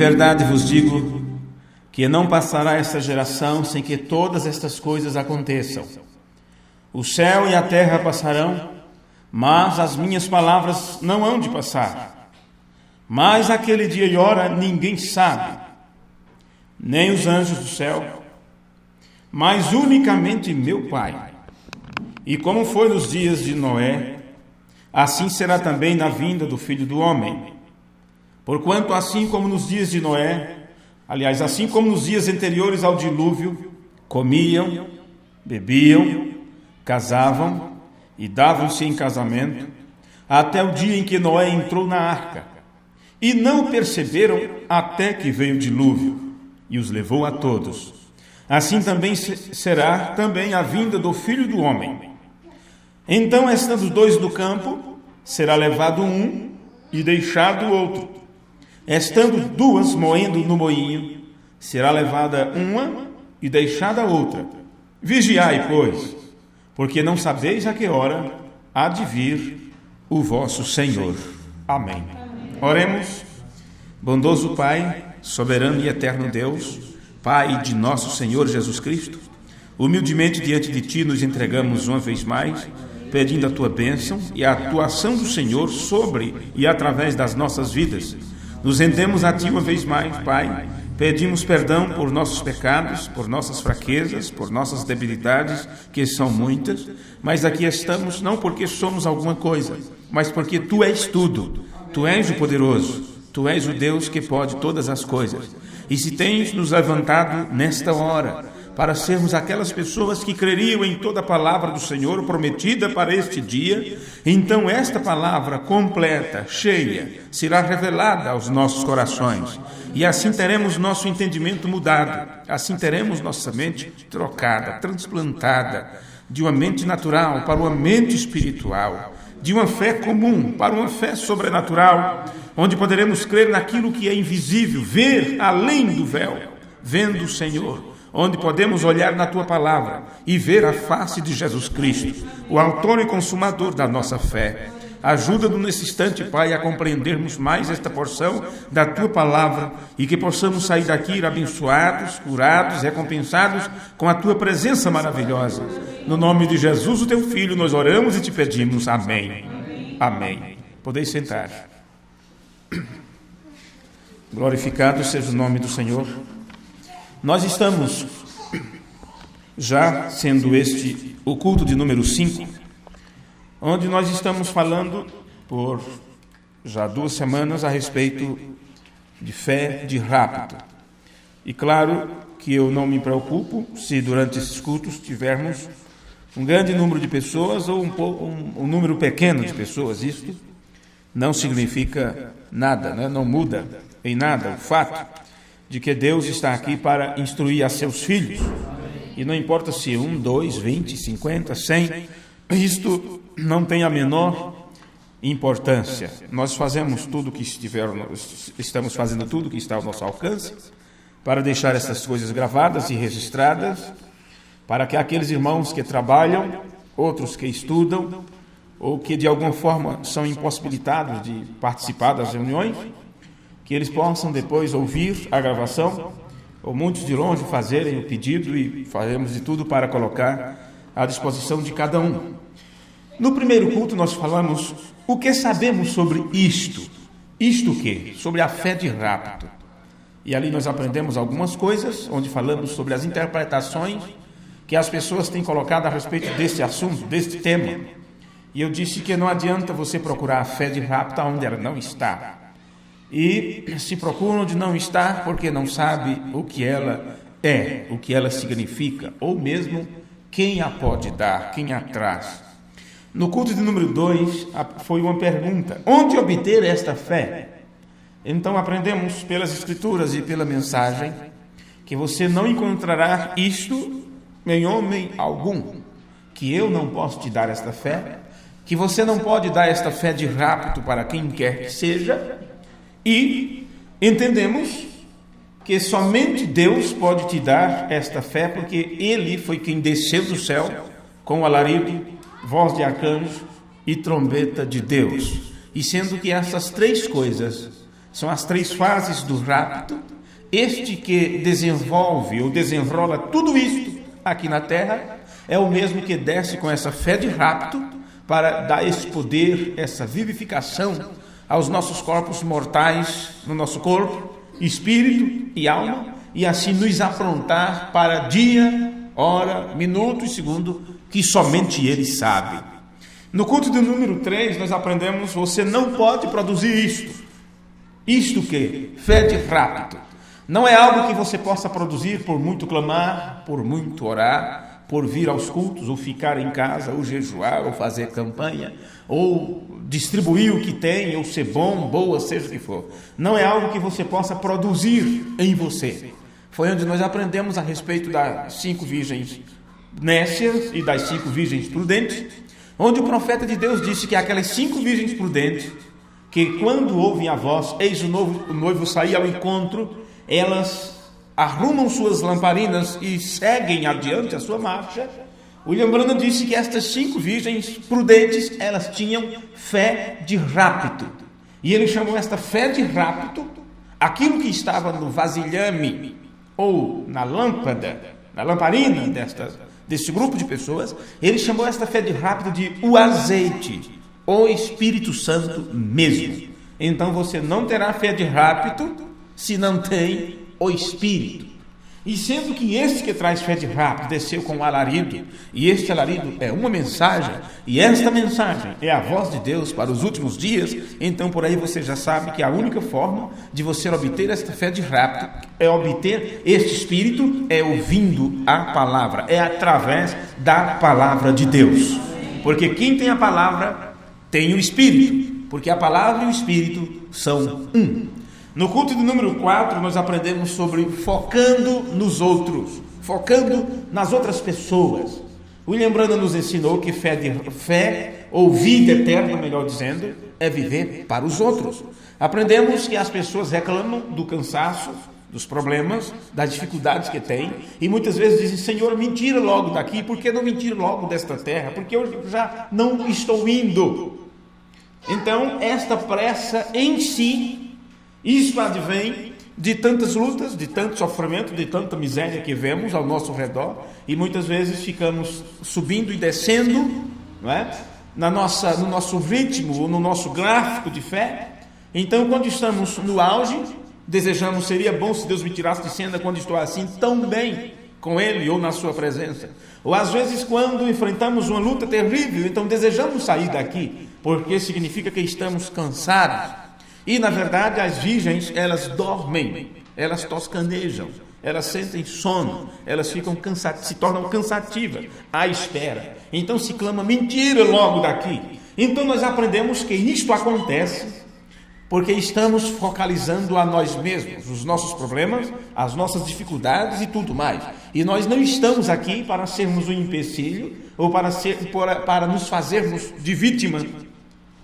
verdade vos digo que não passará esta geração sem que todas estas coisas aconteçam. O céu e a terra passarão, mas as minhas palavras não hão de passar. Mas aquele dia e hora ninguém sabe, nem os anjos do céu, mas unicamente meu Pai. E como foi nos dias de Noé, assim será também na vinda do Filho do Homem. Porquanto assim como nos dias de Noé, aliás, assim como nos dias anteriores ao dilúvio, comiam, bebiam, casavam e davam-se em casamento, até o dia em que Noé entrou na arca, e não perceberam até que veio o dilúvio, e os levou a todos. Assim também será também a vinda do Filho do Homem. Então, estando dois no campo, será levado um e deixado o outro. Estando duas moendo no moinho, será levada uma e deixada a outra. Vigiai, pois, porque não sabeis a que hora há de vir o vosso Senhor. Amém. Oremos. Bondoso Pai, soberano e eterno Deus, Pai de nosso Senhor Jesus Cristo, humildemente diante de Ti nos entregamos uma vez mais, pedindo a Tua bênção e a atuação do Senhor sobre e através das nossas vidas. Nos rendemos a Ti uma vez mais, Pai. Pedimos perdão por nossos pecados, por nossas fraquezas, por nossas debilidades, que são muitas, mas aqui estamos não porque somos alguma coisa, mas porque Tu és tudo. Tu és o poderoso. Tu és o Deus que pode todas as coisas. E se tens nos levantado nesta hora para sermos aquelas pessoas que creriam em toda a palavra do Senhor prometida para este dia, então esta palavra completa, cheia, será revelada aos nossos corações. E assim teremos nosso entendimento mudado, assim teremos nossa mente trocada, transplantada, de uma mente natural para uma mente espiritual, de uma fé comum para uma fé sobrenatural, onde poderemos crer naquilo que é invisível, ver além do véu, vendo o Senhor, onde podemos olhar na Tua palavra e ver a face de Jesus Cristo, o autor e consumador da nossa fé. Ajuda-nos nesse instante, Pai, a compreendermos mais esta porção da Tua palavra e que possamos sair daqui abençoados, curados, recompensados com a Tua presença maravilhosa. No nome de Jesus, o Teu Filho, nós oramos e Te pedimos. Amém. Amém. Podeis sentar. Glorificado seja o nome do Senhor. Nós estamos já sendo este o culto de número 5, onde nós estamos falando por já 2 semanas a respeito de fé de rapto. E claro que eu não me preocupo se durante esses cultos tivermos um grande número de pessoas ou um número pequeno de pessoas. Isto não significa nada, né? Não muda em nada o fato de que Deus está aqui para instruir a seus filhos. E não importa se 1, 2, 20, 50, 100, isto não tem a menor importância. Nós fazemos tudo que estamos fazendo tudo que está ao nosso alcance para deixar essas coisas gravadas e registradas, para que aqueles irmãos que trabalham, outros que estudam, ou que de alguma forma são impossibilitados de participar das reuniões, que eles possam depois ouvir a gravação, ou muitos de longe fazerem o pedido, e faremos de tudo para colocar à disposição de cada um. No primeiro culto nós falamos o que sabemos sobre isto. Isto o quê? Sobre a fé de rapto. E ali nós aprendemos algumas coisas, onde falamos sobre as interpretações que as pessoas têm colocado a respeito deste assunto, deste tema. E eu disse que não adianta você procurar a fé de rapto onde ela não está. E se procura onde não está porque não sabe o que ela é, o que ela significa, ou mesmo quem a pode dar, quem a traz. No culto de número 2 foi uma pergunta: onde obter esta fé? Então aprendemos pelas escrituras e pela mensagem que você não encontrará isto em homem algum, que eu não posso te dar esta fé, que você não pode dar esta fé de rapto para quem quer que seja. E entendemos que somente Deus pode te dar esta fé, porque Ele foi quem desceu do céu com alarido, voz de arcanjo e trombeta de Deus. E sendo que essas 3 coisas São as 3 fases do rapto. Este que desenvolve ou desenrola tudo isto aqui na terra é o mesmo que desce com essa fé de rapto para dar esse poder, essa vivificação aos nossos corpos mortais, no nosso corpo, espírito e alma, e assim nos aprontar para dia, hora, minuto e segundo que somente Ele sabe. No culto do número 3 nós aprendemos: você não pode produzir isto. Isto que? Fé de rapto. Não é algo que você possa produzir por muito clamar, por muito orar, por vir aos cultos, ou ficar em casa, ou jejuar, ou fazer campanha, ou distribuir o que tem, ou ser bom, boa, seja o que for. Não é algo que você possa produzir em você. Foi onde nós aprendemos a respeito das 5 virgens nécias e das 5 virgens prudentes, onde o profeta de Deus disse que aquelas 5 virgens prudentes, que quando ouvem a voz, eis o noivo sair ao encontro, elas arrumam suas lamparinas e seguem adiante a sua marcha. William Branham disse que estas 5 virgens prudentes, elas tinham fé de rapto. E ele chamou esta fé de rapto, aquilo que estava no vasilhame ou na lâmpada, na lamparina deste grupo de pessoas, ele chamou esta fé de rapto de o azeite, o Espírito Santo mesmo. Então você não terá fé de rapto se não tem o Espírito. E sendo que este que traz fé de rapto desceu com um alarido, e este alarido é uma mensagem, e esta mensagem é a voz de Deus para os últimos dias, então por aí você já sabe que a única forma de você obter esta fé de rapto, é obter este Espírito, é ouvindo a palavra, é através da palavra de Deus. Porque quem tem a palavra tem o Espírito, porque a palavra e o Espírito são um. No culto do número 4, nós aprendemos sobre focando nos outros, focando nas outras pessoas. William Branham nos ensinou que fé ou vida eterna, melhor dizendo, é viver para os outros. Aprendemos que as pessoas reclamam do cansaço, dos problemas, das dificuldades que têm, e muitas vezes dizem: Senhor, me tira logo daqui, por que não me tira logo desta terra? Porque eu já não estou indo. Então, esta pressa em si, isso advém de tantas lutas, de tanto sofrimento, de tanta miséria que vemos ao nosso redor, e muitas vezes ficamos subindo e descendo, não é? No nosso ritmo, no nosso gráfico de fé. Então, quando estamos no auge, desejamos: seria bom se Deus me tirasse de cena quando estou assim tão bem com Ele ou na sua presença. Ou às vezes quando enfrentamos uma luta terrível, então desejamos sair daqui, porque significa que estamos cansados. E, na verdade, as virgens, elas dormem, elas toscanejam, elas sentem sono, elas se tornam cansativas à espera. Então se clama: mentira logo daqui. Então nós aprendemos que isto acontece porque estamos focalizando a nós mesmos, os nossos problemas, as nossas dificuldades e tudo mais. E nós não estamos aqui para sermos um empecilho ou para nos fazermos de vítima,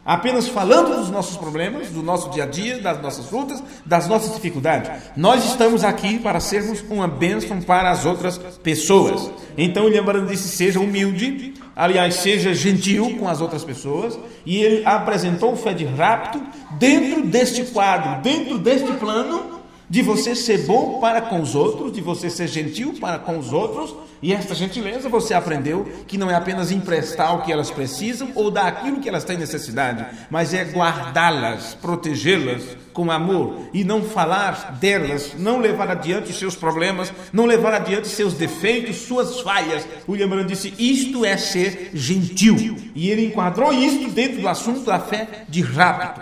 apenas falando dos nossos problemas, do nosso dia a dia, das nossas lutas, das nossas dificuldades. Nós estamos aqui para sermos uma bênção para as outras pessoas. Então, William Branham disse: seja humilde, aliás, seja gentil com as outras pessoas. E ele apresentou fé de rapto dentro deste quadro, dentro deste plano, de você ser bom para com os outros, de você ser gentil para com os outros. E esta gentileza você aprendeu que não é apenas emprestar o que elas precisam ou dar aquilo que elas têm necessidade, mas é guardá-las, protegê-las com amor e não falar delas, não levar adiante os seus problemas, não levar adiante seus defeitos, suas falhas. William Branham disse: isto é ser gentil. E ele enquadrou isto dentro do assunto da fé de rapto.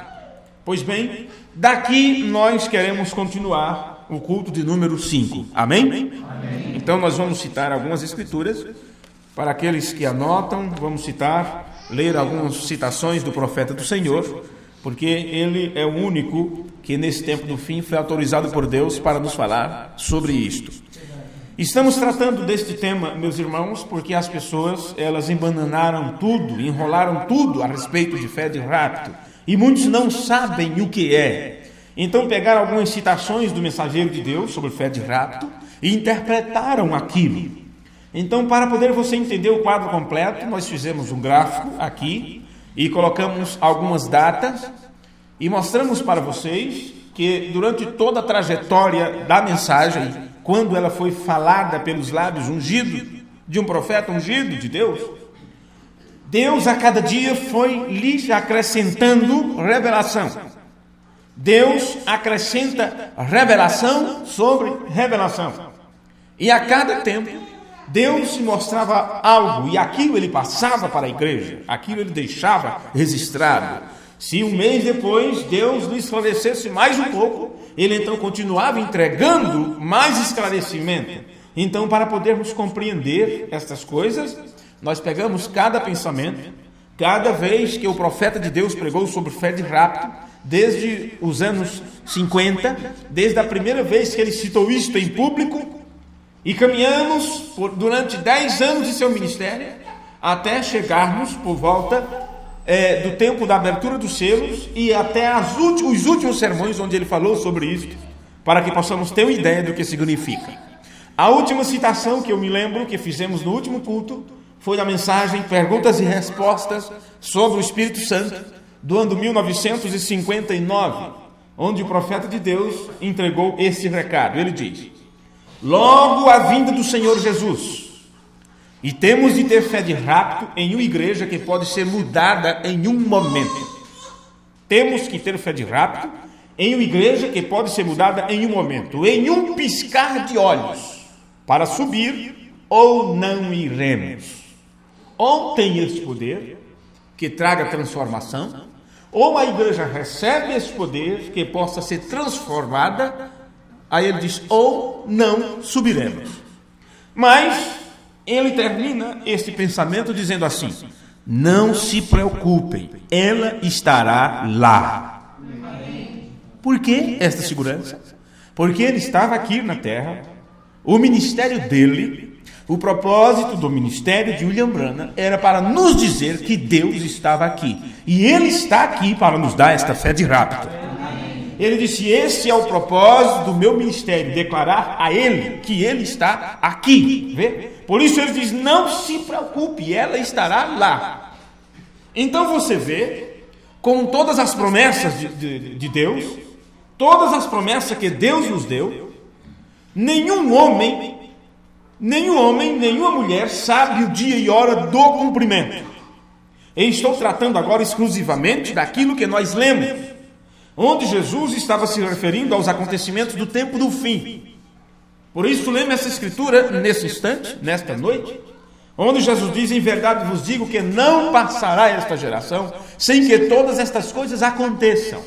Pois bem, daqui nós queremos continuar o culto de número 5. Amém? Amém. Então nós vamos citar algumas escrituras. Para aqueles que anotam, vamos ler algumas citações do profeta do Senhor, porque ele é o único que nesse tempo do fim foi autorizado por Deus para nos falar sobre isto. Estamos tratando deste tema, meus irmãos, porque as pessoas, elas embananaram tudo, enrolaram tudo a respeito de fé de rapto, e muitos não sabem o que é. Então pegaram algumas citações do mensageiro de Deus sobre fé de rapto e interpretaram aquilo. Então, para poder você entender o quadro completo, nós fizemos um gráfico aqui e colocamos algumas datas e mostramos para vocês que durante toda a trajetória da mensagem, quando ela foi falada pelos lábios ungidos de um profeta ungido de Deus, Deus a cada dia foi lhe acrescentando revelação. Deus acrescenta revelação sobre revelação. E a cada tempo, Deus se mostrava algo, e aquilo ele passava para a igreja, aquilo ele deixava registrado. Se um mês depois Deus lhe esclarecesse mais um pouco, ele então continuava entregando mais esclarecimento. Então, para podermos compreender estas coisas, nós pegamos cada pensamento, cada vez que o profeta de Deus pregou sobre fé de rapto, desde os anos 50, desde a primeira vez que ele citou isto em público, e caminhamos durante 10 anos de seu ministério, até chegarmos por volta do tempo da abertura dos selos e até os últimos sermões onde ele falou sobre isto, para que possamos ter uma ideia do que significa. A última citação que eu me lembro que fizemos no último culto foi a mensagem Perguntas e Respostas sobre o Espírito Santo, do ano 1959, onde o profeta de Deus entregou esse recado. Ele diz: logo a vinda do Senhor Jesus, e temos de ter fé de rapto em uma igreja que pode ser mudada em um momento. Temos que ter fé de rapto em uma igreja que pode ser mudada em um momento, em um piscar de olhos, para subir ou não iremos. Ou tem esse poder que traga transformação, ou a igreja recebe esse poder que possa ser transformada. Aí ele diz, ou não subiremos. Mas ele termina este pensamento dizendo assim: não se preocupem, ela estará lá. Por que esta segurança? Porque ele estava aqui na terra, o ministério dele, o propósito do ministério de William Branham era para nos dizer que Deus estava aqui. E ele está aqui para nos dar esta fé de rapto. Ele disse, esse é o propósito do meu ministério, declarar a ele que ele está aqui. Vê? Por isso ele diz, não se preocupe, ela estará lá. Então você vê, com todas as promessas de Deus, todas as promessas que Deus nos deu, nenhum homem, nenhuma mulher sabe o dia e hora do cumprimento. Eu estou tratando agora exclusivamente daquilo que nós lemos, onde Jesus estava se referindo aos acontecimentos do tempo do fim. Por isso lemos essa escritura nesse instante, nesta noite, onde Jesus diz, em verdade vos digo que não passará esta geração sem que todas estas coisas aconteçam.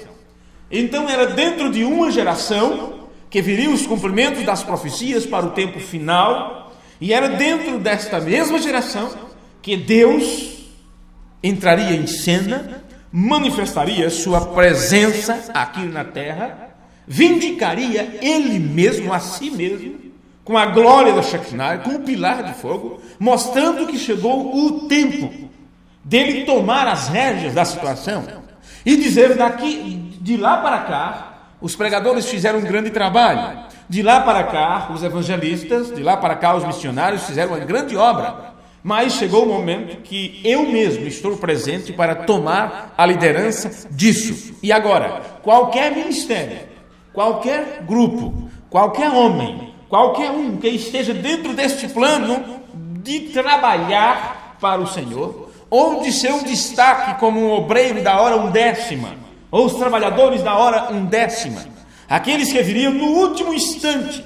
Então era dentro de uma geração que viriam os cumprimentos das profecias para o tempo final, e era dentro desta mesma geração que Deus entraria em cena, manifestaria sua presença aqui na terra, vindicaria ele mesmo, a si mesmo, com a glória da Shekinah, com o pilar de fogo, mostrando que chegou o tempo dele tomar as rédeas da situação e dizer de lá para cá, os pregadores fizeram um grande trabalho, de lá para cá, os evangelistas, de lá para cá, os missionários fizeram uma grande obra. Mas chegou o momento que eu mesmo estou presente para tomar a liderança disso. E agora, qualquer ministério, qualquer grupo, qualquer homem, qualquer um que esteja dentro deste plano de trabalhar para o Senhor, ou de ser um destaque como um obreiro da hora 1/10, ou os trabalhadores da hora 1/10, aqueles que viriam no último instante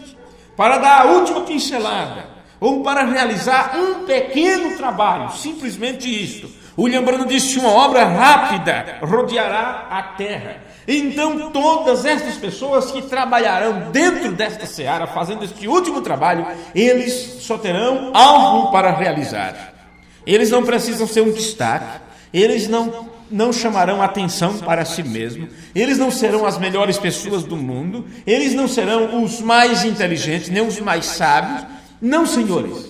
para dar a última pincelada, ou para realizar um pequeno trabalho, simplesmente isto. William Branham disse, uma obra rápida rodeará a terra. Então todas estas pessoas que trabalharão dentro desta seara, fazendo este último trabalho, eles só terão algo para realizar. Eles não precisam ser um destaque, eles não chamarão atenção para si mesmos, eles não serão as melhores pessoas do mundo, eles não serão os mais inteligentes, nem os mais sábios. Não, senhores,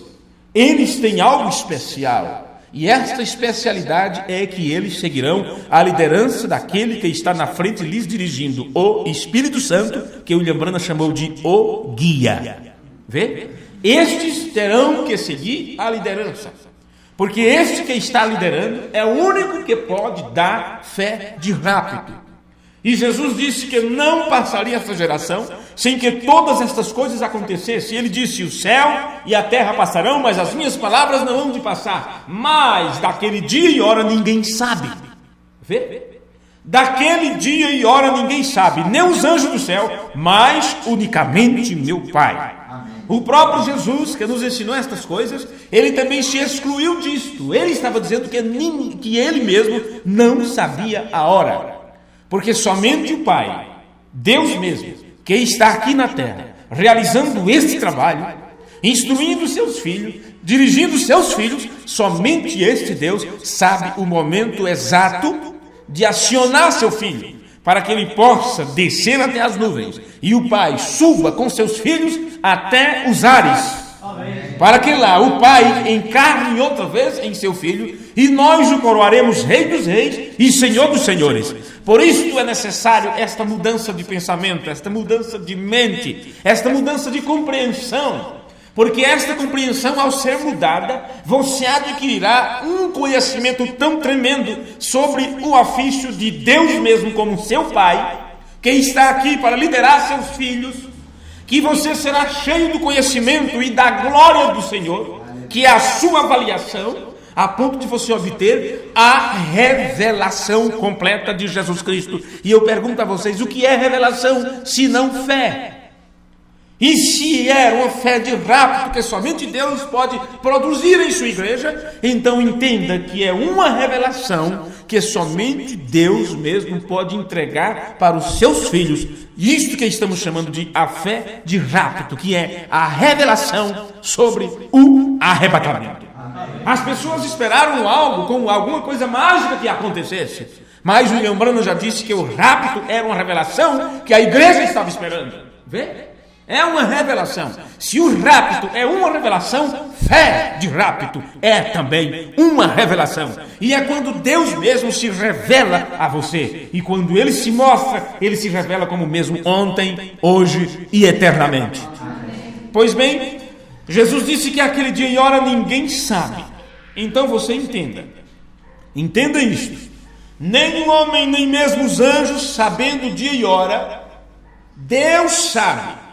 eles têm algo especial, e esta especialidade é que eles seguirão a liderança daquele que está na frente lhes dirigindo, o Espírito Santo, que William Branham chamou de o guia. Vê? Estes terão que seguir a liderança, porque este que está liderando é o único que pode dar fé de rápido. E Jesus disse que não passaria essa geração sem que todas estas coisas acontecessem. Ele disse: o céu e a terra passarão, mas as minhas palavras não hão de passar. Mas daquele dia e hora ninguém sabe. Vê? Daquele dia e hora ninguém sabe, nem os anjos do céu, mas unicamente meu Pai. O próprio Jesus, que nos ensinou estas coisas, ele também se excluiu disto. Ele estava dizendo que ele mesmo não sabia a hora. Porque somente o Pai, Deus mesmo, que está aqui na terra, realizando este trabalho, instruindo seus filhos, dirigindo seus filhos, somente este Deus sabe o momento exato de acionar seu filho, para que ele possa descer até as nuvens, e o Pai suba com seus filhos até os ares. Amém. Para que lá o Pai encarne outra vez em seu Filho, e nós o coroaremos Rei dos Reis e Senhor dos Senhores. Por isso é necessário esta mudança de pensamento, esta mudança de mente, esta mudança de compreensão. Porque esta compreensão, ao ser mudada, você adquirirá um conhecimento tão tremendo sobre o ofício de Deus mesmo como seu Pai, que está aqui para liderar seus filhos, que você será cheio do conhecimento e da glória do Senhor, que é a sua avaliação, a ponto de você obter a revelação completa de Jesus Cristo. E eu pergunto a vocês, o que é revelação se não fé? E se é uma fé de rapto que somente Deus pode produzir em sua igreja, então entenda que é uma revelação que somente Deus mesmo pode entregar para os seus filhos. Isto que estamos chamando de a fé de rapto, que é a revelação sobre o arrebatamento. As pessoas esperaram algo, como alguma coisa mágica que acontecesse, mas William Branham já disse que o rapto era uma revelação que a igreja estava esperando. Vê? É uma revelação. Se o rapto é uma revelação, fé de rapto é também uma revelação. E é quando Deus mesmo se revela a você. E quando Ele se mostra, Ele se revela como mesmo ontem, hoje e eternamente. Pois bem, Jesus disse que aquele dia e hora ninguém sabe. Então você entenda. Entenda isto. Nem o homem, nem mesmo os anjos, sabendo o dia e hora, Deus sabe.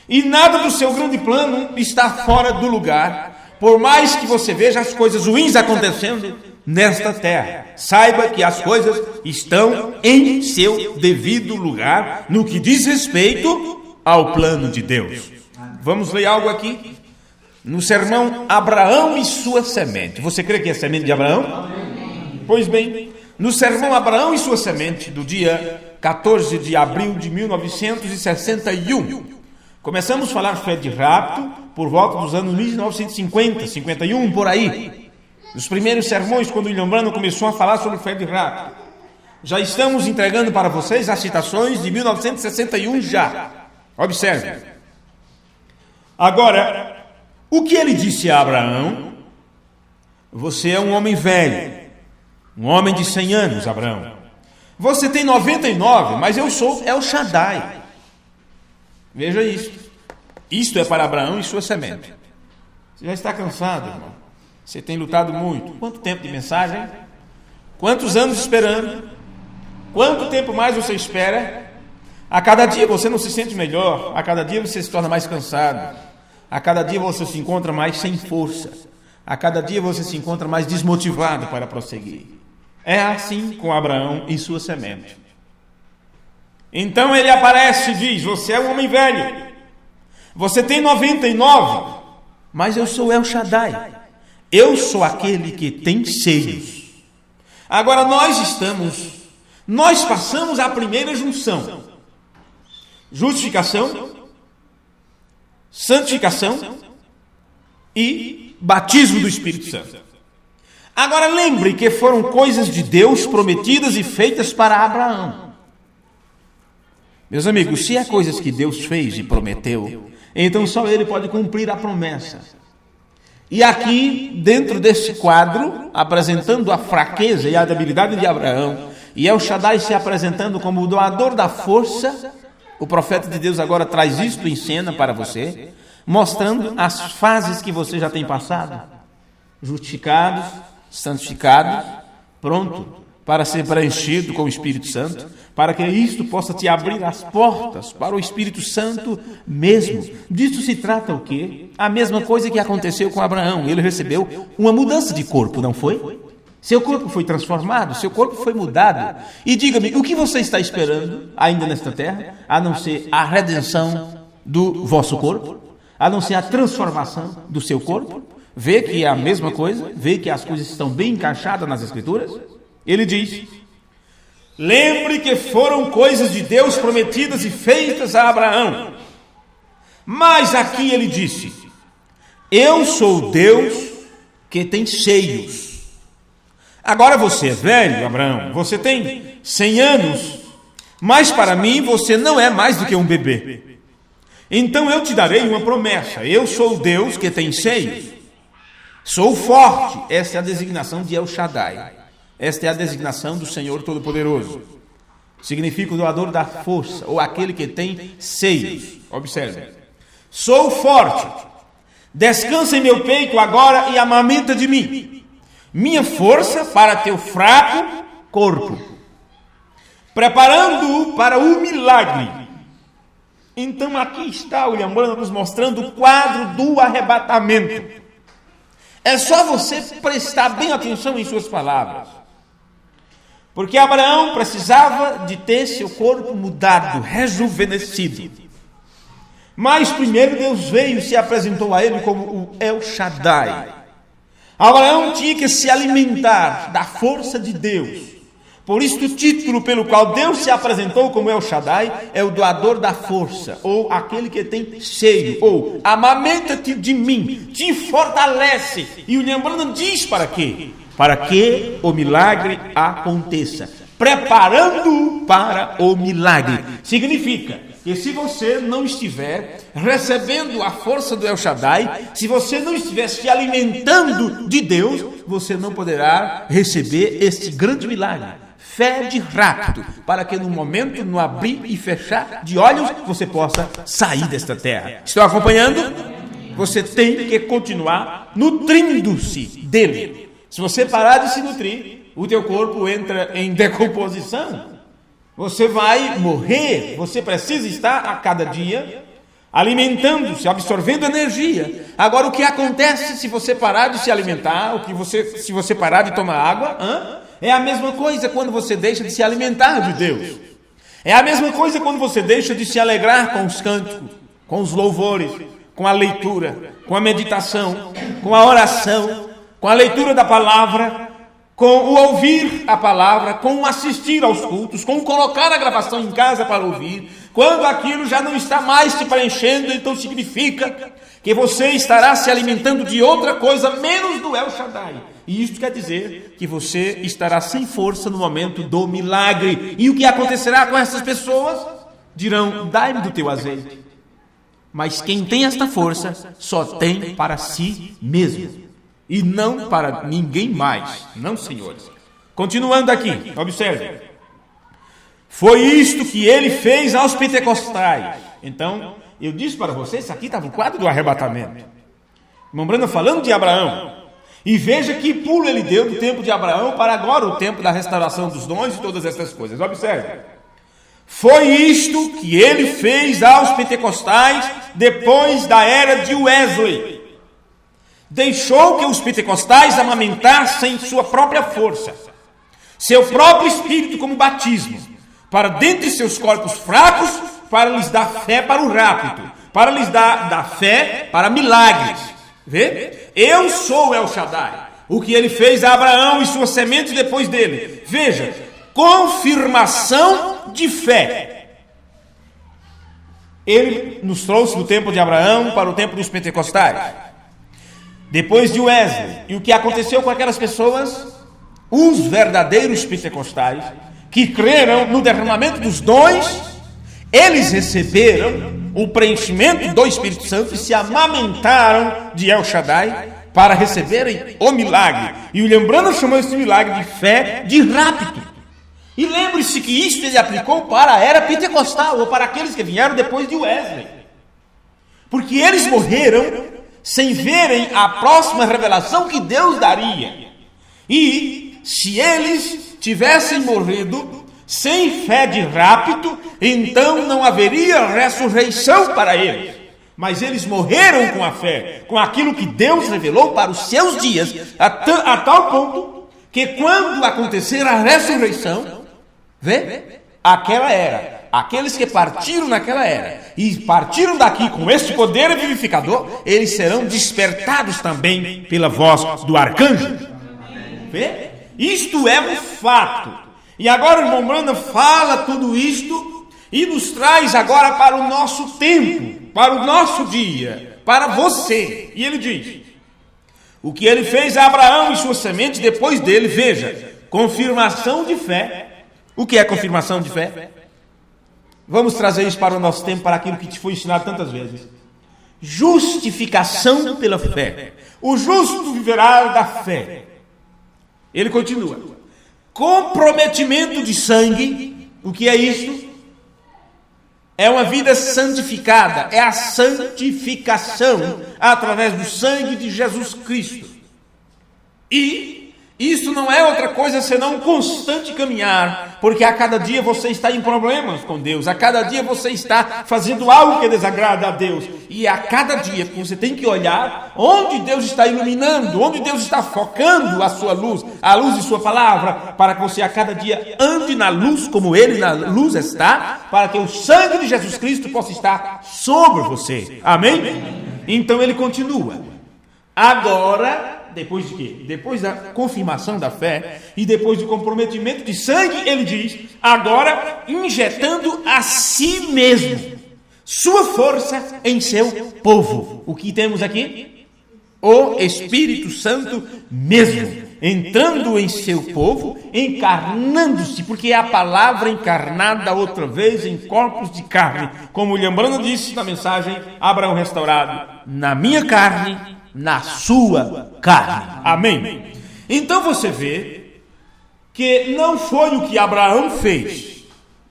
E nada do seu grande plano está fora do lugar, por mais que você veja as coisas ruins acontecendo nesta terra. Saiba que as coisas estão em seu devido lugar, no que diz respeito ao plano de Deus. Vamos ler algo aqui? No sermão Abraão e sua semente. Você crê que é a semente de Abraão? Pois bem, no sermão Abraão e sua semente, do dia 14 de abril de 1961, começamos a falar fé de rapto por volta dos anos 1950, 51, por aí. Os primeiros sermões, quando William Branham começou a falar sobre fé de rapto. Já estamos entregando para vocês as citações de 1961 já. Observe. Agora, o que ele disse a Abraão? Você é um homem velho, um homem de 100 anos, Abraão. Você tem 99, mas eu sou El Shaddai. Veja isso. Isto é para Abraão e sua semente. Você já está cansado, irmão? Você tem lutado muito. Quanto tempo de mensagem? Quantos anos esperando? Quanto tempo mais você espera? A cada dia você não se sente melhor. A cada dia você se torna mais cansado. A cada dia você se encontra mais sem força. A cada dia você se encontra mais desmotivado para prosseguir. É assim com Abraão e sua semente. Então ele aparece e diz: você é um homem velho, você tem 99, mas eu sou El Shaddai, eu sou aquele que tem seios. Agora nós passamos a primeira junção: justificação, santificação e batismo do Espírito Santo. Agora lembre que foram coisas de Deus prometidas e feitas para Abraão. Meus amigos, se é coisas que Deus fez e prometeu, então só Ele pode cumprir a promessa. E aqui, dentro desse quadro, apresentando a fraqueza e a debilidade de Abraão, e El Shaddai se apresentando como o doador da força, o profeta de Deus agora traz isto em cena para você, mostrando as fases que você já tem passado. Justificados, santificados, pronto para ser preenchido com o Espírito Santo, para que isto possa te abrir as portas para o Espírito Santo mesmo. Disso se trata o quê? A mesma coisa que aconteceu com Abraão. Ele recebeu uma mudança de corpo, não foi? Seu corpo foi transformado, seu corpo foi mudado. E diga-me, o que você está esperando ainda nesta terra, a não ser a redenção do vosso corpo, a não ser a transformação do seu corpo? Vê que é a mesma coisa, vê que as coisas estão bem encaixadas nas Escrituras. Ele diz: lembre que foram coisas de Deus prometidas e feitas a Abraão. Mas aqui ele disse: eu sou Deus que tem seios. Agora você é velho, Abraão, você tem 100 anos, mas para mim você não é mais do que um bebê. Então eu te darei uma promessa: eu sou Deus que tem seios. Sou forte. Esta é a designação de El Shaddai. Esta é a designação do Senhor Todo-Poderoso. Significa o doador da força, ou aquele que tem seios. Observe. Sou forte. Descansa em meu peito agora e amamenta de mim. Minha força para teu fraco corpo, preparando-o para o milagre. Então aqui está William Branham nos mostrando o quadro do arrebatamento. É só você prestar bem atenção em suas palavras. Porque Abraão precisava de ter seu corpo mudado, rejuvenescido. Mas primeiro Deus veio e se apresentou a ele como o El Shaddai. Abraão tinha que se alimentar da força de Deus. Por isso o título pelo qual Deus se apresentou como El Shaddai é o doador da força, ou aquele que tem seio, ou amamenta-te de mim, te fortalece. E o lembrando diz para quê? Para que o milagre aconteça, preparando-o para o milagre. Significa que se você não estiver recebendo a força do El Shaddai, se você não estiver se alimentando de Deus, você não poderá receber este grande milagre. Fé de rápido, para que no momento, no abrir e fechar de olhos, você possa sair desta terra. Estão acompanhando? Você tem que continuar nutrindo-se dele. Se você parar de se nutrir, o teu corpo entra em decomposição. Você vai morrer. Você precisa estar a cada dia alimentando-se, absorvendo energia. Agora, o que acontece se você parar de se alimentar, se você parar de tomar água? É a mesma coisa quando você deixa de se alimentar de Deus. É a mesma coisa quando você deixa de se alegrar com os cânticos, com os louvores, com a leitura, com a meditação, com a oração, com a leitura da palavra, com o ouvir a palavra, com o assistir aos cultos, com o colocar a gravação em casa para ouvir. Quando aquilo já não está mais te preenchendo, então significa que você estará se alimentando de outra coisa menos do El Shaddai. E isso quer dizer que você estará sem força no momento do milagre. E o que acontecerá com essas pessoas? Dirão: dai-me do teu azeite. Mas quem tem esta força só tem para si mesmo, e não para ninguém mais. Não, senhores. Continuando aqui, observe. Foi isto que ele fez aos pentecostais. Então, eu disse para vocês, aqui estava o quadro do arrebatamento. Irmão Branham falando de Abraão. E veja que pulo ele deu do tempo de Abraão para agora o tempo da restauração dos dons e todas essas coisas. Observe. Foi isto que ele fez aos pentecostais depois da era de Wesley. Deixou que os pentecostais amamentassem sua própria força, seu próprio espírito como batismo, para dentre seus corpos fracos, para lhes dar fé para o rápido, para lhes dar fé para milagres. Vê? Eu sou El Shaddai. O que ele fez a Abraão e sua semente depois dele. Veja, confirmação de fé. Ele nos trouxe do tempo de Abraão para o tempo dos pentecostais. Depois de Wesley. E o que aconteceu com aquelas pessoas? Os verdadeiros pentecostais, que creram no derramamento dos dons, eles receberam o preenchimento do Espírito Santo e se amamentaram de El Shaddai para receberem o milagre. E o Lembrando chamou esse milagre de fé de rápido. E lembre-se que isso ele aplicou para a era pentecostal, ou para aqueles que vieram depois de Wesley. Porque eles morreram sem verem a próxima revelação que Deus daria. E se eles tivessem morrido sem fé de rapto, então não haveria ressurreição para eles. Mas eles morreram com a fé, com aquilo que Deus revelou para os seus dias, a tal ponto que quando acontecer a ressurreição, aquela era, aqueles que partiram naquela era e partiram daqui com este poder vivificador, eles serão despertados também pela voz do arcanjo. Isto é um fato. E agora o irmão Branham fala tudo isto e nos traz agora para o nosso tempo, para o nosso dia, para você. E ele diz: o que ele fez a Abraão e sua semente depois dele, veja, confirmação de fé. O que é confirmação de fé? Vamos trazer isso para o nosso tempo, para aquilo que te foi ensinado tantas vezes. Justificação pela fé. O justo viverá da fé. Ele continua. Comprometimento de sangue. O que é isso? É uma vida santificada. É a santificação através do sangue de Jesus Cristo. E isso não é outra coisa senão um constante caminhar, porque a cada dia você está em problemas com Deus, a cada dia você está fazendo algo que desagrada a Deus, e a cada dia você tem que olhar onde Deus está iluminando, onde Deus está focando a sua luz, a luz de sua palavra, para que você a cada dia ande na luz como Ele na luz está, para que o sangue de Jesus Cristo possa estar sobre você. Amém? Então ele continua. Agora, depois de quê? Depois da confirmação da fé e depois do comprometimento de sangue, ele diz, agora injetando a si mesmo sua força em seu povo. O que temos aqui? O Espírito Santo mesmo, entrando em seu povo, encarnando-se, porque é a palavra encarnada outra vez em corpos de carne, como William Branham disse na mensagem Abraão Restaurado, na minha carne, na sua carne. Amém? Então você vê que não foi o que Abraão fez,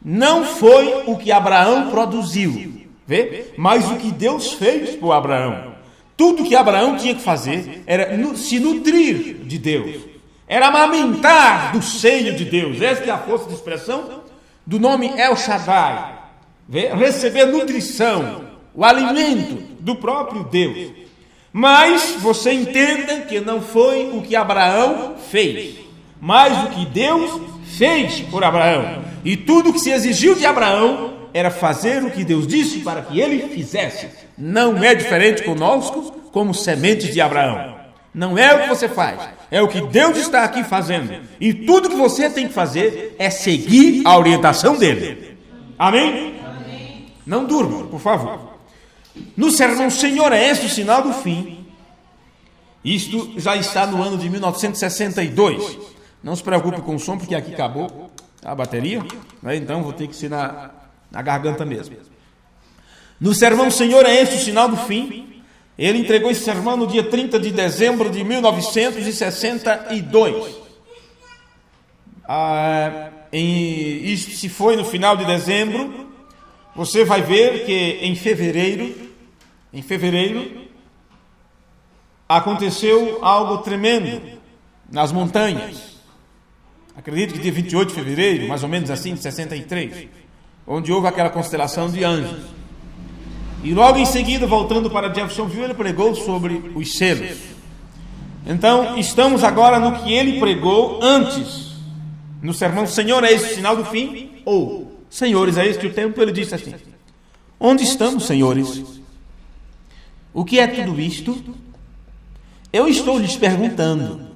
não foi o que Abraão produziu, mas o que Deus fez por Abraão. Tudo que Abraão tinha que fazer era se nutrir de Deus, era amamentar do seio de Deus. Esta é a força de expressão do nome El Shaddai, receber nutrição, o alimento do próprio Deus. Mas você entenda que não foi o que Abraão fez, mas o que Deus fez por Abraão. E tudo que se exigiu de Abraão era fazer o que Deus disse para que ele fizesse. Não é diferente conosco como sementes de Abraão. Não é o que você faz, é o que Deus está aqui fazendo. E tudo que você tem que fazer é seguir a orientação dele. Amém? Não durma, por favor. No sermão Senhor, é este o sinal do fim. Isto já está no ano de 1962. Não se preocupe com o som, porque aqui acabou a bateria, né? Então vou ter que ser na garganta mesmo. No sermão Senhor, é este o sinal do fim. Ele entregou esse sermão no dia 30 de dezembro de 1962. Isso se foi no final de dezembro. Você vai ver que em fevereiro, aconteceu algo tremendo nas montanhas. Acredito que dia 28 de fevereiro, mais ou menos assim, de 63, onde houve aquela constelação de anjos. E logo em seguida, voltando para Jeffersonville, ele pregou sobre os selos. Então, estamos agora no que ele pregou antes, no sermão Senhor, é esse o sinal do fim, ou Senhores, é este o tempo. Ele disse assim: onde estamos, senhores? O que é tudo isto? Eu estou lhes perguntando.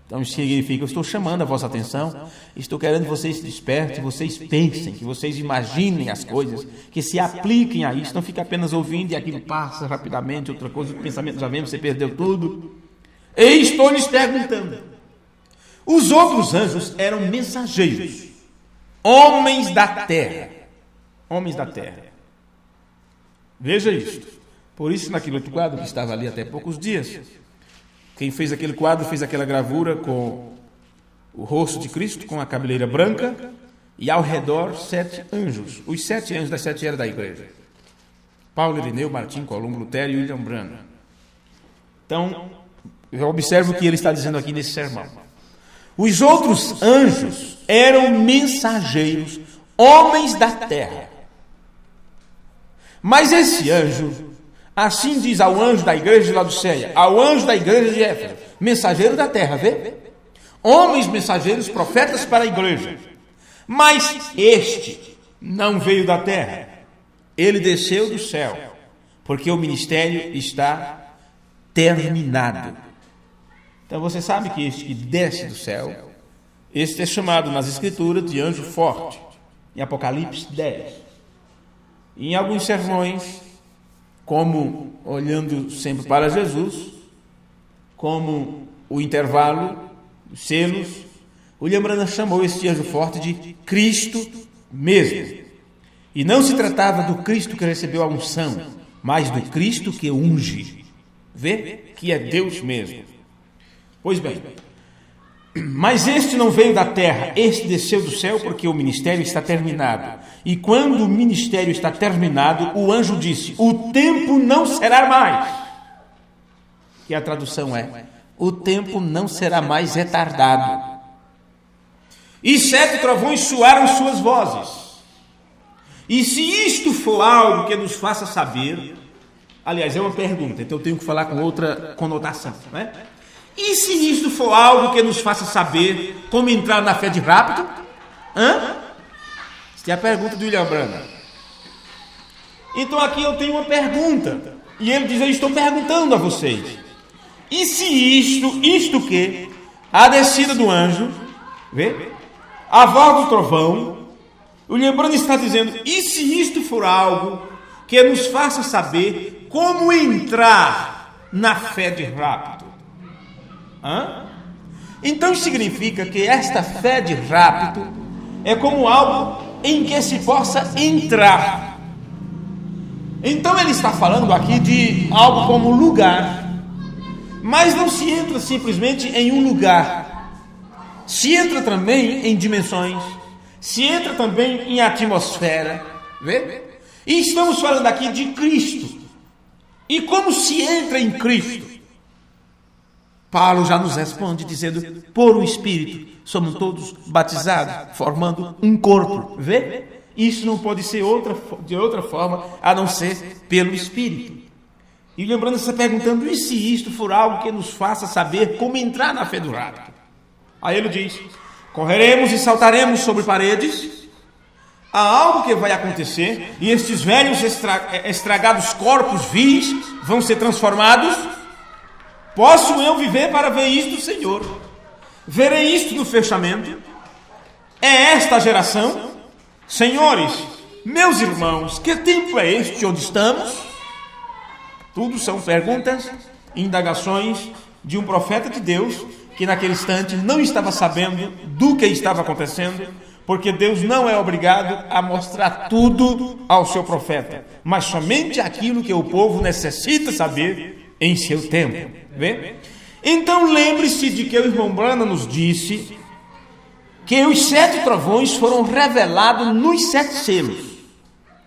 Então isso significa, eu estou chamando a vossa atenção, estou querendo que vocês se despertem, que vocês pensem, que vocês imaginem as coisas, que se apliquem a isso, não fique apenas ouvindo e aquilo passa rapidamente, outra coisa, o pensamento já vem, você perdeu tudo. E estou lhes perguntando. Os outros anjos eram mensageiros, homens da terra. Homens da terra. Veja isto. Por isso, naquele outro quadro que estava ali até poucos dias, quem fez aquele quadro fez aquela gravura com o rosto de Cristo, com a cabeleira branca, e ao redor 7 anjos. Os 7 anjos das 7 eras da igreja: Paulo, Irineu, Martim, Columbo, Lutero e William Branham. Então, eu observo o que ele está dizendo aqui nesse sermão. Os outros anjos eram mensageiros, homens da terra. Mas esse anjo, assim diz ao anjo da igreja de Laodiceia, ao anjo da igreja de Éfeso, mensageiro da terra, vê? Homens mensageiros, profetas para a igreja. Mas este não veio da terra, ele desceu do céu, porque o ministério está terminado. Então você sabe que este que desce do céu, este é chamado nas escrituras de anjo forte, em Apocalipse 10. E em alguns sermões, como olhando sempre para Jesus, como o intervalo, os selos, William Branham chamou este anjo forte de Cristo mesmo. E não se tratava do Cristo que recebeu a unção, mas do Cristo que unge. Vê? Que é Deus mesmo. Pois bem, mas este não veio da terra, este desceu do céu, porque o ministério está terminado. E quando o ministério está terminado, o anjo disse: o tempo não será mais. Que a tradução é: o tempo não será mais retardado. E 7 trovões soaram suas vozes. E se isto for algo que nos faça saber, aliás, é uma pergunta, então eu tenho que falar com outra conotação, não é? E se isto for algo que nos faça saber como entrar na fé de rápido? Esta é a pergunta do William Branham. Então aqui eu tenho uma pergunta, e ele diz: eu estou perguntando a vocês, e se isto que? A descida do anjo, vê? A voz do trovão, o William Branham está dizendo: e se isto for algo que nos faça saber como entrar na fé de rápido? Então significa que esta fé de rápido é como algo em que se possa entrar. Então ele está falando aqui de algo como lugar, mas não se entra simplesmente em um lugar, se entra também em dimensões, se entra também em atmosfera, vê? E estamos falando aqui de Cristo. E como se entra em Cristo? Paulo já nos responde dizendo: por o Espírito somos todos batizados, formando um corpo. Vê? Isso não pode ser de outra forma a não ser pelo Espírito. E lembrando, você está perguntando: e se isto for algo que nos faça saber como entrar na fé do rápido? Aí ele diz: correremos e saltaremos sobre paredes. Há algo que vai acontecer, e estes velhos estragados corpos vis vão ser transformados. Posso eu viver para ver isto, Senhor? Verei isto no fechamento? É esta a geração? Senhores, meus irmãos, que tempo é este onde estamos? Tudo são perguntas, indagações de um profeta de Deus que naquele instante não estava sabendo do que estava acontecendo, porque Deus não é obrigado a mostrar tudo ao seu profeta, mas somente aquilo que o povo necessita saber em seu tempo. Vê? Então lembre-se de que o irmão Branham nos disse que os 7 trovões foram revelados nos 7 selos.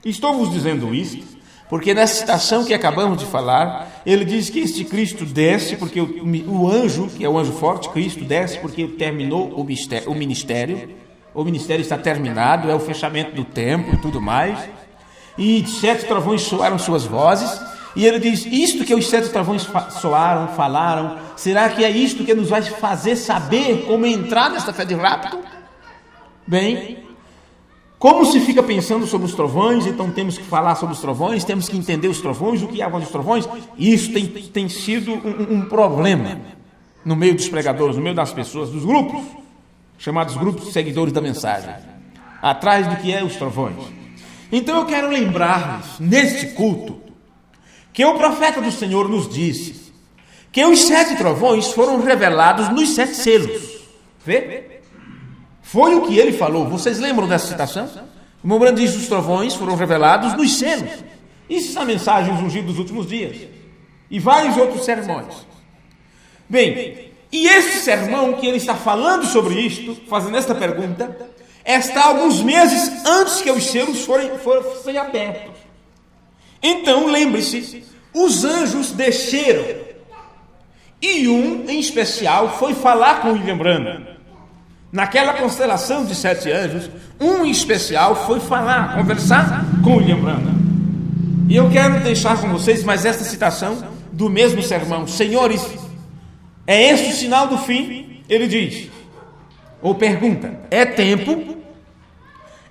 Estou vos dizendo isso porque nessa citação que acabamos de falar, ele diz que este Cristo desce porque o anjo, que é o anjo forte, Cristo desce porque terminou o ministério. O ministério está terminado, é o fechamento do templo e tudo mais. E 7 trovões soaram suas vozes. E ele diz: isto que os 7 trovões soaram, falaram, será que é isto que nos vai fazer saber como entrar nesta fé de rápido? Bem, como se fica pensando sobre os trovões, então temos que falar sobre os trovões, temos que entender os trovões, o que é a voz dos trovões. Isso tem sido um problema no meio dos pregadores, no meio das pessoas, dos grupos, chamados grupos de seguidores da mensagem, atrás do que é os trovões. Então eu quero lembrar-lhes, neste culto, que o profeta do Senhor nos disse que os 7 trovões foram revelados nos 7 selos. Vê? Foi o que ele falou. Vocês lembram dessa citação? O irmão Branham diz que os trovões foram revelados nos selos. Isso são mensagens ungidas dos últimos dias. E vários outros sermões. Bem, e esse sermão que ele está falando sobre isto, fazendo esta pergunta, está alguns meses antes que os selos fossem abertos. Então, lembre-se, os anjos desceram, e um, em especial, foi falar com William Branham. naquela constelação de 7 anjos, um especial foi conversar com William Branham. E eu quero deixar com vocês mais esta citação do mesmo sermão. Senhores, é este o sinal do fim? Ele diz, ou pergunta, é tempo?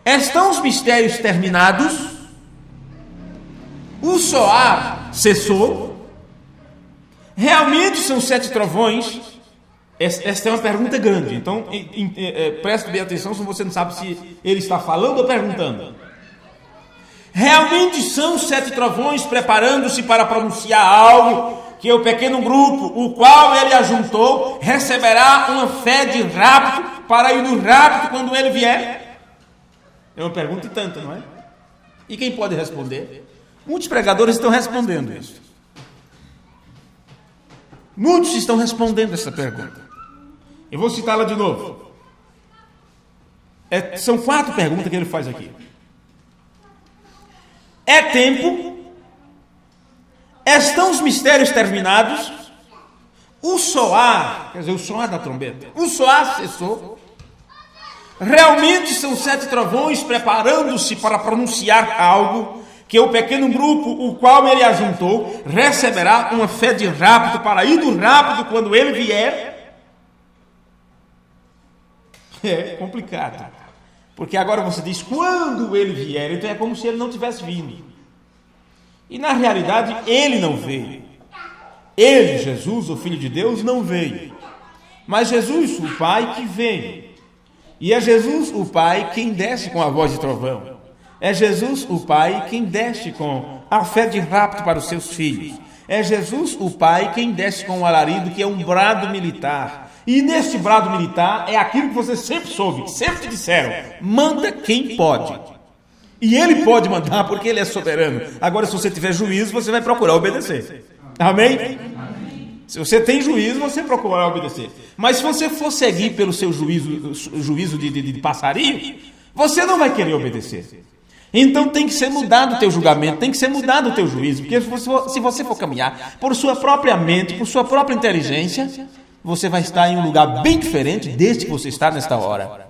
Estão os mistérios terminados? O soar cessou? Realmente são 7 trovões? Esta é uma pergunta grande, então preste bem atenção se você não sabe se ele está falando ou perguntando. Realmente são 7 trovões preparando-se para pronunciar algo que o pequeno grupo, o qual ele ajuntou, receberá uma fé de rapto para ir no rapto quando ele vier? É uma pergunta e tanto, não é? E quem pode responder? Muitos pregadores estão respondendo isso. Muitos estão respondendo essa pergunta. Eu vou citá-la de novo. São 4 perguntas que ele faz aqui. É tempo? Estão os mistérios terminados? O soar, quer dizer, o soar da trombeta, o soar cessou? Realmente são 7 trovões preparando-se para pronunciar algo que o pequeno grupo, o qual ele ajuntou, receberá uma fé de rapto para ir do rapto quando ele vier? É complicado, porque agora você diz quando ele vier, então é como se ele não tivesse vindo. E na realidade ele não veio. Ele, Jesus, o Filho de Deus, não veio. Mas Jesus, o Pai, que veio. E é Jesus, o Pai, quem desce com a voz de trovão. É Jesus, o Pai, quem desce com a fé de rapto para os seus filhos. É Jesus, o Pai, quem desce com o alarido, que é um brado militar. E neste brado militar é aquilo que você sempre soube, sempre te disseram: manda quem pode. E ele pode mandar porque ele é soberano. Agora, se você tiver juízo, você vai procurar obedecer. Amém? Se você tem juízo, você procurará obedecer. Mas se você for seguir pelo seu juízo de passarinho, você não vai querer obedecer. Então tem que ser mudado o teu julgamento, tem que ser mudado o teu juízo. Porque se você for caminhar por sua própria mente, por sua própria inteligência, você vai estar em um lugar bem diferente deste que você está nesta hora.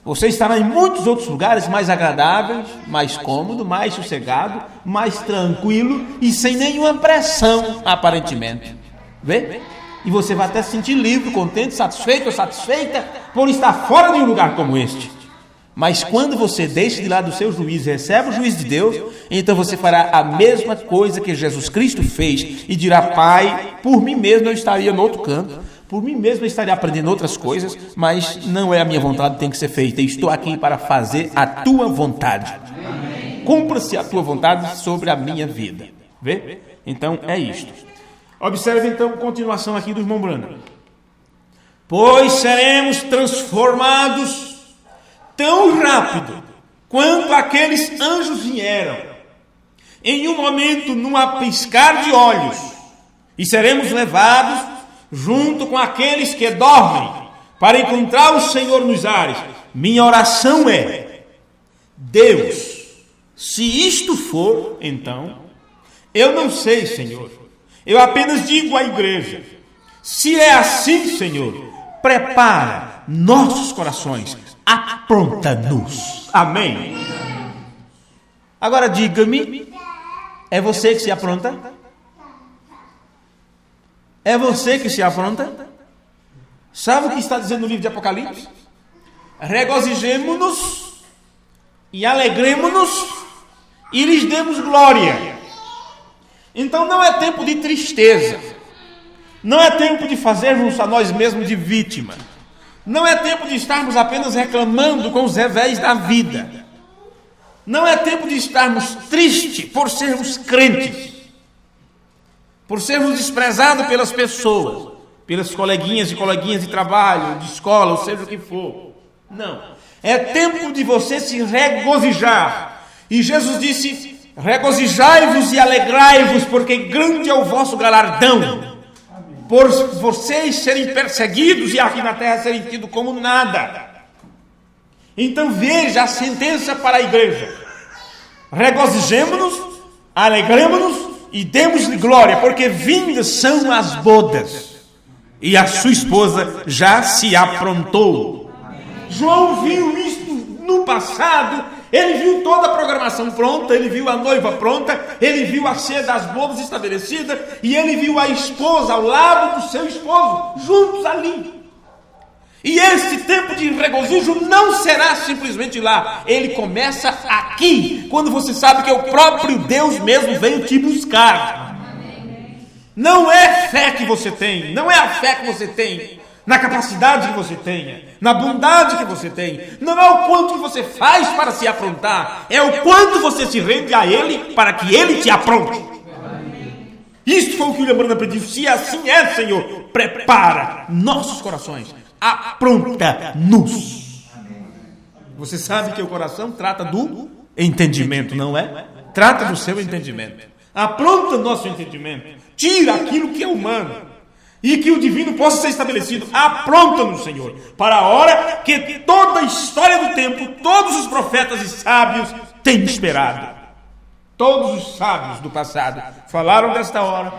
Você estará em muitos outros lugares mais agradáveis, mais cômodo, mais sossegado, mais tranquilo e sem nenhuma pressão, aparentemente. Vê? E você vai até se sentir livre, contente, satisfeito ou satisfeita por estar fora de um lugar como este. Mas quando você deixa de lado o seu juízo e recebe o juízo de Deus, então você fará a mesma coisa que Jesus Cristo fez e dirá: Pai, por mim mesmo eu estaria no outro canto, por mim mesmo eu estaria aprendendo outras coisas, mas não é a minha vontade que tem que ser feita. Estou aqui para fazer a tua vontade. Cumpra-se a tua vontade sobre a minha vida. Vê? Então é isto. Observe então a continuação aqui do irmão Branham. Pois seremos transformados tão rápido quanto aqueles anjos vieram, em um momento, num piscar de olhos, e seremos levados junto com aqueles que dormem para encontrar o Senhor nos ares. Minha oração é: Deus, se isto for, então, eu não sei, Senhor, eu apenas digo à igreja: se é assim, Senhor, prepara nossos corações, apronta-nos. Amém? Agora diga-me, é você que se apronta? É você que se apronta? Sabe o que está dizendo no livro de Apocalipse? Regozijemo-nos e alegremo-nos e lhes demos glória. Então não é tempo de tristeza, não é tempo de fazermos a nós mesmos de vítima, não é tempo de estarmos apenas reclamando com os revés da vida, não é tempo de estarmos tristes por sermos crentes, por sermos desprezados pelas pessoas, pelas coleguinhas e coleguinhas de trabalho, de escola, ou seja o que for. Não, é tempo de você se regozijar. E Jesus disse: regozijai-vos e alegrai-vos, porque grande é o vosso galardão, por vocês serem perseguidos e aqui na terra serem tidos como nada. Então veja a sentença para a igreja: regozijemo-nos, alegremo-nos e demos-lhe glória, porque vindas são as bodas, e a sua esposa já se aprontou. João viu isto no passado. Ele viu toda a programação pronta, ele viu a noiva pronta, ele viu a ceia das bodas estabelecida, e ele viu a esposa ao lado do seu esposo, juntos ali. E esse tempo de regozijo não será simplesmente lá. Ele começa aqui, quando você sabe que o próprio Deus mesmo veio te buscar. Não é fé que você tem, não é a fé que você tem na capacidade que você tenha, na bondade que você tem. Não é o quanto que você faz para se aprontar, é o quanto você se rende a Ele para que Ele te apronte. Isto foi o que o William Branham pediu. Se assim é, Senhor, prepara nossos corações, apronta-nos. Você sabe que o coração trata do entendimento, não é? Trata do seu entendimento. Apronta nosso entendimento. Tira aquilo que é humano e que o divino possa ser estabelecido. Apronta-nos, Senhor, para a hora que toda a história do tempo, todos os profetas e sábios têm esperado. Todos os sábios do passado falaram desta hora,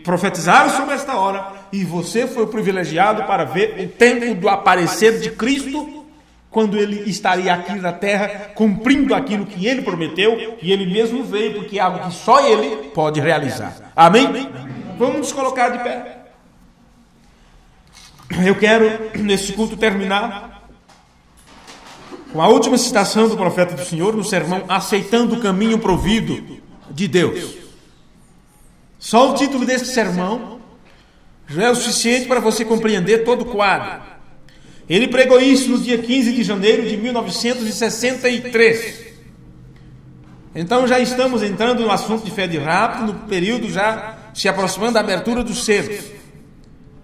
profetizaram sobre esta hora, e você foi o privilegiado para ver o tempo do aparecer de Cristo, quando Ele estaria aqui na terra, cumprindo aquilo que Ele prometeu, e Ele mesmo veio, porque é algo que só Ele pode realizar. Amém? Vamos nos colocar de pé. Eu quero, neste culto, terminar com a última citação do profeta do Senhor no sermão Aceitando o Caminho Provido de Deus. Só o título desse sermão já é o suficiente para você compreender todo o quadro. Ele pregou isso no dia 15 de janeiro de 1963. Então já estamos entrando no assunto de fé de rapto, no período já se aproximando da abertura dos selos.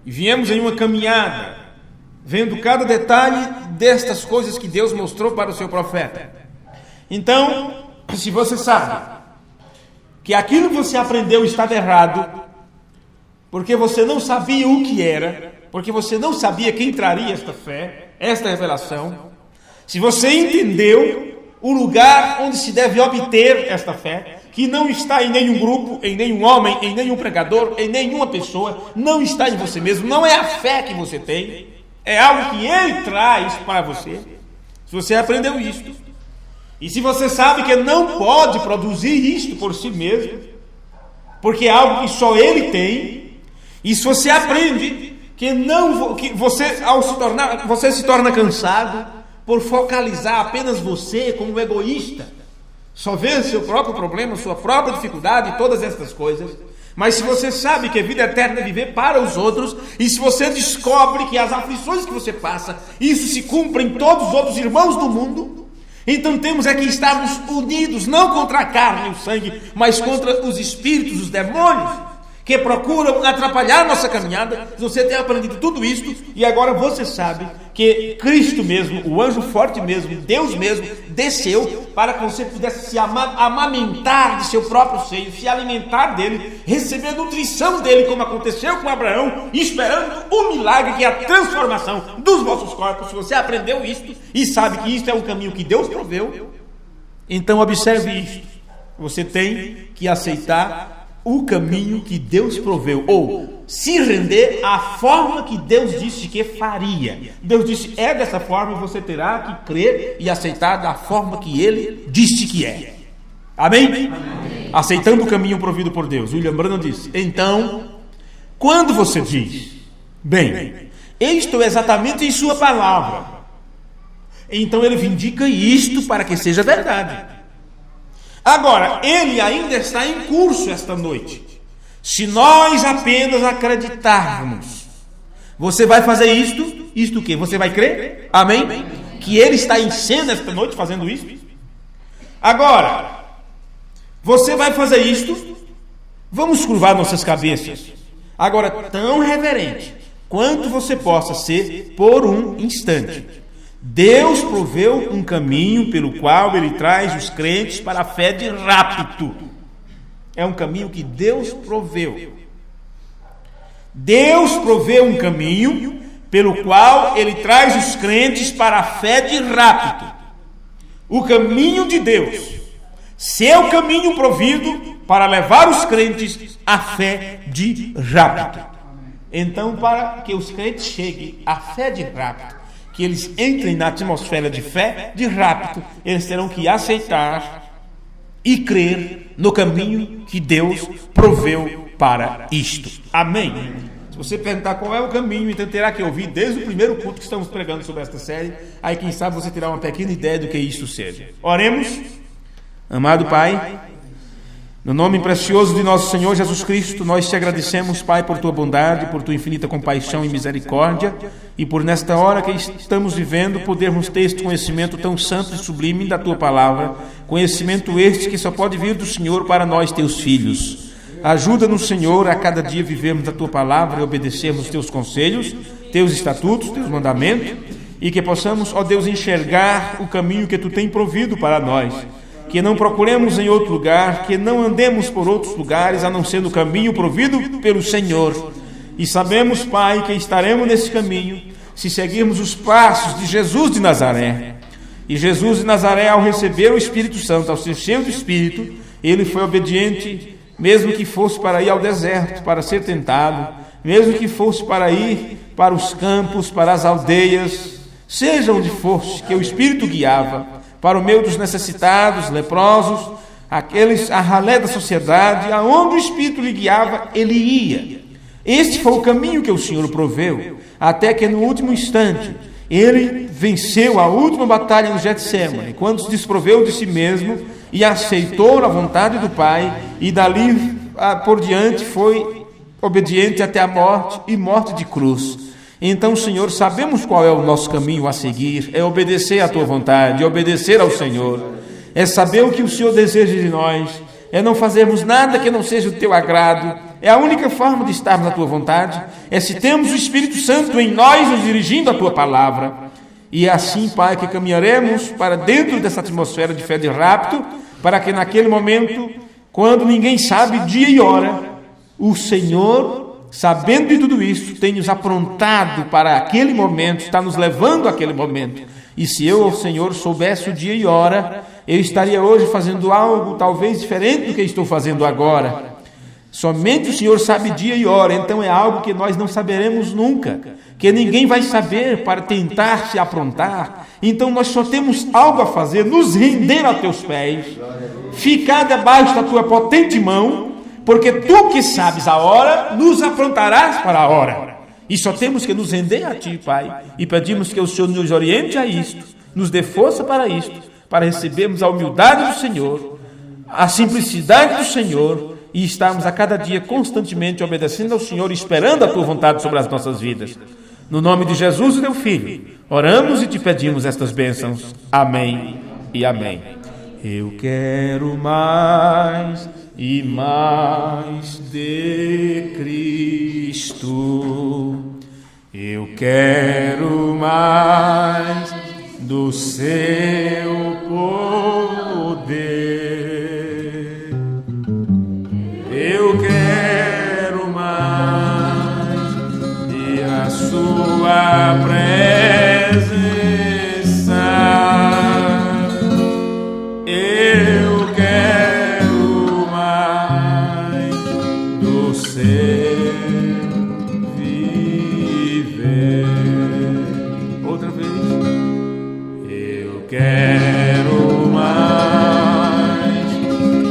E viemos em uma caminhada, vendo cada detalhe destas coisas que Deus mostrou para o seu profeta. Então, se você sabe que aquilo que você aprendeu estava errado, porque você não sabia o que era, porque você não sabia quem traria esta fé, esta revelação, se você entendeu o lugar onde se deve obter esta fé, que não está em nenhum grupo, em nenhum homem, em nenhum pregador, em nenhuma pessoa, não está em você mesmo, não é a fé que você tem, é algo que Ele traz para você. Se você aprendeu isto, e se você sabe que não pode produzir isto por si mesmo, porque é algo que só Ele tem, e se você aprende que você se torna cansado por focalizar apenas você como egoísta, só vê seu próprio problema, sua própria dificuldade e todas estas coisas. Mas se você sabe que a vida eterna é viver para os outros, e se você descobre que as aflições que você passa, isso se cumpre em todos os outros irmãos do mundo, então temos é que estarmos unidos, não contra a carne e o sangue, mas contra os espíritos, os demônios, que procuram atrapalhar nossa caminhada. Você tem aprendido tudo isto, e agora você sabe que Cristo mesmo, o anjo forte mesmo, Deus mesmo, desceu para que você pudesse se amamentar de seu próprio seio, se alimentar dele, receber a nutrição dele, como aconteceu com Abraão, esperando o milagre que é a transformação dos vossos corpos. Se você aprendeu isto e sabe que isto é um caminho que Deus proveu, então observe isto: você tem que aceitar o caminho que Deus proveu, ou se render à forma que Deus disse que faria. Deus disse, é dessa forma, e você terá que crer e aceitar da forma que Ele disse que é. Amém? Amém. Aceitando o caminho provido por Deus. William Branham disse, então, quando você diz, bem, isto é exatamente em sua palavra, então Ele vindica isto para que seja verdade. Agora, ele ainda está em curso esta noite. Se nós apenas acreditarmos, você vai fazer isto? Isto o quê? Você vai crer? Amém? Que ele está em cena esta noite fazendo isso? Agora, você vai fazer isto? Vamos curvar nossas cabeças. Agora, tão reverente quanto você possa ser por um instante. Deus proveu um caminho pelo qual Ele traz os crentes para a fé de rapto. É um caminho que Deus proveu. Deus proveu um caminho pelo qual Ele traz os crentes para a fé de rapto. O caminho de Deus, seu caminho provido para levar os crentes à fé de rapto. Então, para que os crentes cheguem à fé de rapto, que eles entrem na atmosfera de fé, de rápido, eles terão que aceitar e crer no caminho que Deus proveu para isto. Amém? Se você perguntar qual é o caminho, então terá que ouvir desde o primeiro culto que estamos pregando sobre esta série. Aí quem sabe você terá uma pequena ideia do que isso seja. Oremos. Amado Pai, no nome precioso de nosso Senhor Jesus Cristo, nós te agradecemos, Pai, por tua bondade, por tua infinita compaixão e misericórdia, e por nesta hora que estamos vivendo, podermos ter este conhecimento tão santo e sublime da tua palavra, conhecimento este que só pode vir do Senhor para nós, teus filhos. Ajuda-nos, Senhor, a cada dia vivermos a tua palavra e obedecermos teus conselhos, teus estatutos, teus mandamentos, e que possamos, ó Deus, enxergar o caminho que tu tem provido para nós. Que não procuremos em outro lugar, que não andemos por outros lugares, a não ser no caminho provido pelo Senhor. E sabemos, Pai, que estaremos nesse caminho, se seguirmos os passos de Jesus de Nazaré. E Jesus de Nazaré, ao receber o Espírito Santo, ao ser cheio do Espírito, ele foi obediente, mesmo que fosse para ir ao deserto, para ser tentado, mesmo que fosse para ir para os campos, para as aldeias, seja onde fosse, que o Espírito guiava, para o meio dos necessitados, leprosos, aqueles a ralé da sociedade, aonde o Espírito lhe guiava, ele ia. Este foi o caminho que o Senhor proveu, até que no último instante, ele venceu a última batalha no Getsêmani, quando se desproveu de si mesmo e aceitou a vontade do Pai, e dali por diante foi obediente até a morte, e morte de cruz. Então, Senhor, sabemos qual é o nosso caminho a seguir, é obedecer à tua vontade, é obedecer ao Senhor, é saber o que o Senhor deseja de nós, é não fazermos nada que não seja do teu agrado, é a única forma de estarmos na tua vontade, é se temos o Espírito Santo em nós nos dirigindo a tua palavra, e é assim, Pai, que caminharemos para dentro dessa atmosfera de fé de rapto, para que naquele momento, quando ninguém sabe dia e hora, o Senhor, sabendo de tudo isso, tem nos aprontado para aquele momento, está nos levando àquele momento. E se eu, Senhor, soubesse o dia e hora, eu estaria hoje fazendo algo talvez diferente do que estou fazendo agora. Somente o Senhor sabe dia e hora, então é algo que nós não saberemos nunca, que ninguém vai saber para tentar se aprontar. Então nós só temos algo a fazer, nos render a teus pés, ficar debaixo da tua potente mão, porque tu que sabes a hora, nos aprontarás para a hora. E só temos que nos render a ti, Pai, e pedimos que o Senhor nos oriente a isto, nos dê força para isto, para recebermos a humildade do Senhor, a simplicidade do Senhor, e estarmos a cada dia constantemente obedecendo ao Senhor, esperando a tua vontade sobre as nossas vidas. No nome de Jesus, o teu Filho, oramos e te pedimos estas bênçãos. Amém e amém. Eu quero mais e mais de Cristo, eu quero mais do seu poder, eu quero mais e a sua presença, eu quero mais do seu viver. Outra vez. Eu quero mais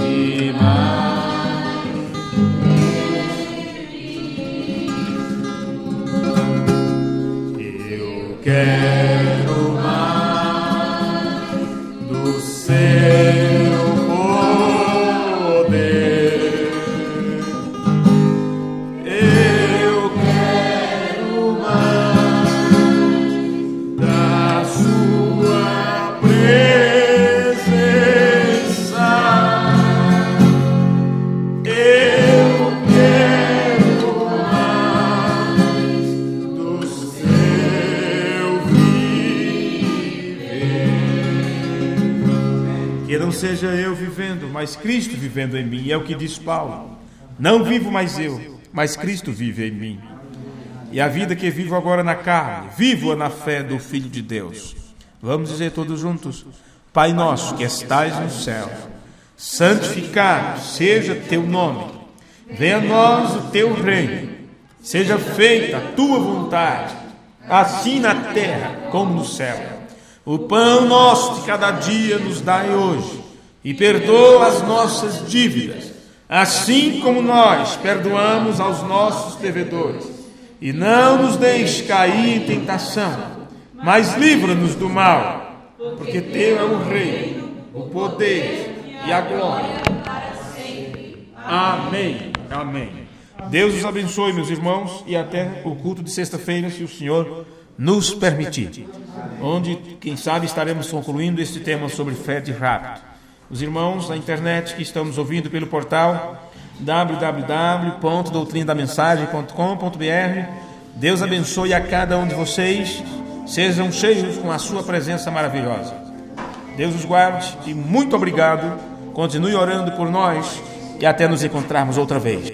e mais. Eu quero mais do seu poder. Eu quero mais da sua presença. Eu quero mais do seu viver. Que não seja eu vivendo, mas Cristo vivendo em mim. É o que diz Paulo. Não vivo mais eu, mas Cristo vive em mim. E a vida que vivo agora na carne, vivo-a na fé do Filho de Deus. Vamos dizer todos juntos: Pai nosso que estais no céu, santificado seja teu nome. Venha a nós o teu reino. Seja feita a tua vontade, assim na terra como no céu. O pão nosso de cada dia nos dai hoje, e perdoa as nossas dívidas, assim como nós perdoamos aos nossos devedores. E não nos deixe cair em tentação, mas livra-nos do mal, porque teu é o reino, o poder e a glória. Amém. Amém. Deus os abençoe, meus irmãos, e até o culto de sexta-feira, se o Senhor nos permitir, onde, quem sabe, estaremos concluindo este tema sobre fé de rapto. Os irmãos da internet que estão nos ouvindo pelo portal www.doutrinadamensagem.com.br, Deus abençoe a cada um de vocês, sejam cheios com a sua presença maravilhosa. Deus os guarde e muito obrigado. Continue orando por nós e até nos encontrarmos outra vez.